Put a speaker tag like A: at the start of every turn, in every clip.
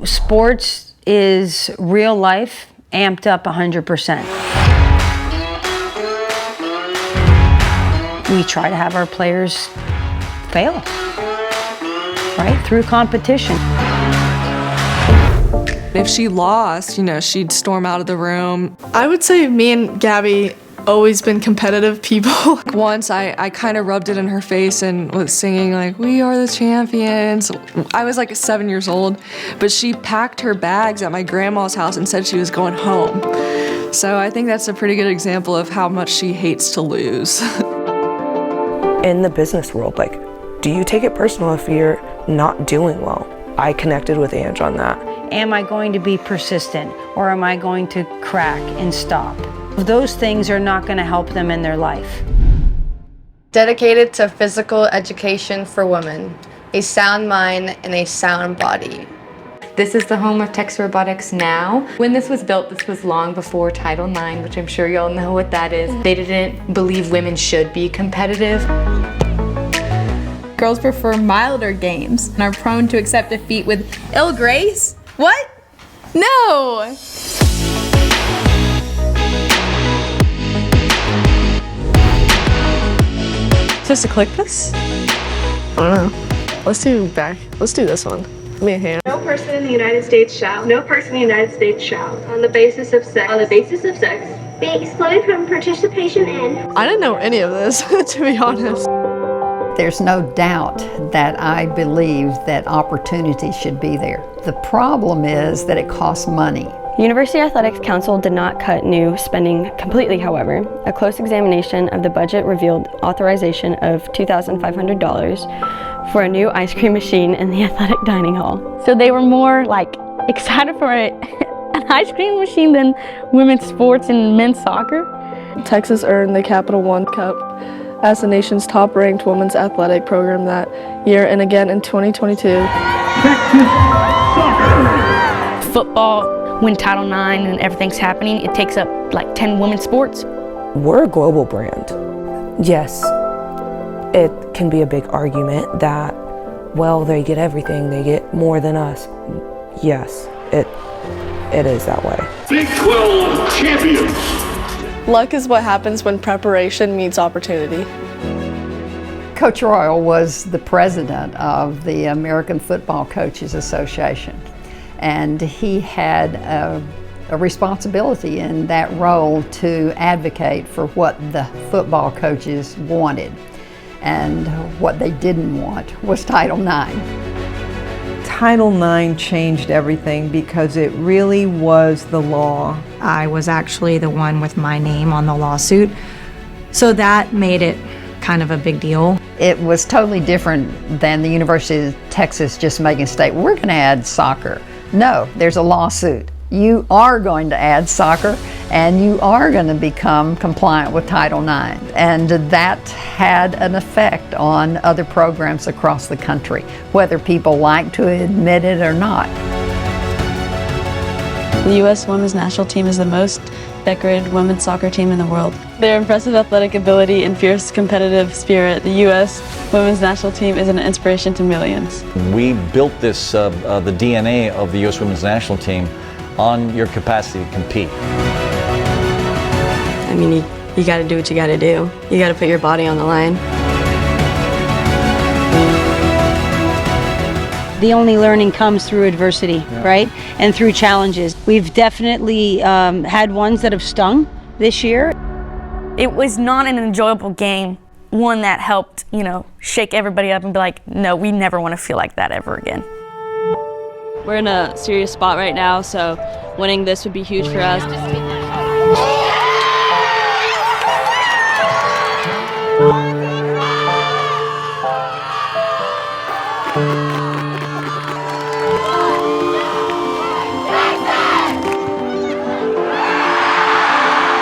A: Sports is real life amped up 100%. We try to have our players fail, right, through competition.
B: If she lost, she'd storm out of the room.
C: I would say me and Gabby always been competitive people.
B: Once I kind of rubbed it in her face and was singing like, "We are the champions." I was like 7 years old, but she packed her bags at my grandma's house and said she was going home. So I think that's a pretty good example of how much she hates to lose.
D: In the business world, do you take it personal if you're not doing well? I connected with Ange on that.
A: Am I going to be persistent, or am I going to crack and stop? Those things are not going to help them in their life.
E: Dedicated to physical education for women, a sound mind and a sound body.
F: This is the home of Tex Robotics now. When this was built, this was long before Title IX, which I'm sure y'all know what that is. They didn't believe women should be competitive.
G: Girls prefer milder games and are prone to accept defeat with ill grace. What? No!
C: Just to click this? I don't know. Let's do this one. Give me a hand.
H: No person in the United States shall. No person in the United States shall. On the basis of sex. On the basis of sex.
I: Be excluded from participation in.
C: I didn't know any of this, to be honest.
J: There's no doubt that I believe that opportunity should be there. The problem is that it costs money.
K: University Athletics Council did not cut new spending completely, however. A close examination of the budget revealed authorization of $2,500 for a new ice cream machine in the athletic dining hall.
L: So they were more excited for an ice cream machine than women's sports and men's soccer.
C: Texas earned the Capital One Cup as the nation's top-ranked women's athletic program that year, and again in 2022.
L: Texas soccer! Football, when Title IX and everything's happening, it takes up 10 women's sports.
D: We're a global brand. Yes, it can be a big argument that, they get everything, they get more than us. Yes, it is that way.
M: Big 12 champions!
C: Luck is what happens when preparation meets opportunity.
J: Coach Royal was the president of the American Football Coaches Association, and he had a responsibility in that role to advocate for what the football coaches wanted, and what they didn't want was Title IX.
N: Title IX changed everything because it really was the law.
O: I was actually the one with my name on the lawsuit, so that made it kind of a big deal.
J: It was totally different than the University of Texas just making a statement, we're going to add soccer. No, there's a lawsuit. You are going to add soccer, and you are going to become compliant with Title IX. And that had an effect on other programs across the country, whether people like to admit it or not.
P: The U.S. women's national team is the most decorated women's soccer team in the world. Their impressive athletic ability and fierce competitive spirit, the U.S. women's national team is an inspiration to millions.
Q: We built this, the DNA of the U.S. women's national team on your capacity to compete.
F: I mean, you got to do what you got to do. You got to put your body on the line.
A: The only learning comes through adversity, right? And through challenges. We've definitely had ones that have stung this year.
L: It was not an enjoyable game, one that helped, shake everybody up and be like, no, we never want to feel like that ever again.
P: We're in a serious spot right now, so winning this would be huge for us.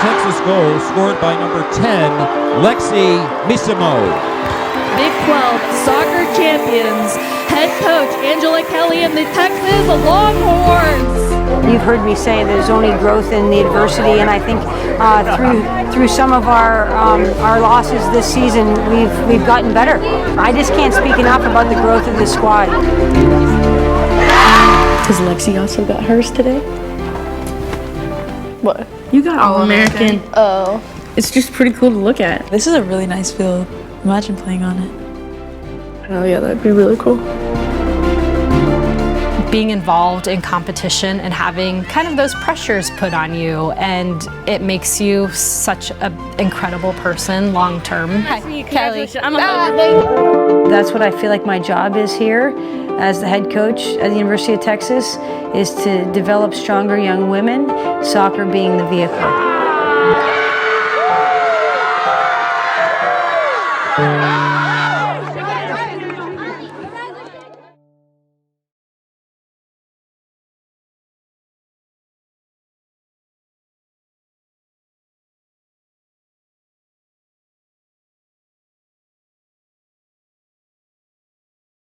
R: Texas goal scored by number 10, Lexi Misimo.
G: Big 12 soccer champions, head coach Angela Kelly and the Texas Longhorns.
A: You've heard me say there's only growth in the adversity, and I think through some of our losses this season, we've gotten better. I just can't speak enough about the growth of this squad.
P: Because Lexi also got hers today.
C: What?
P: You got All-American.
C: Oh.
P: It's just pretty cool to look at. This is a really nice field. Imagine playing on it.
C: Oh yeah, that'd be really cool.
S: Being involved in competition and having kind of those pressures put on you, and it makes you such an incredible person long term.
A: Kelly.
S: I'm a
A: That's what I feel like my job is here as the head coach at the University of Texas, is to develop stronger young women, soccer being the vehicle.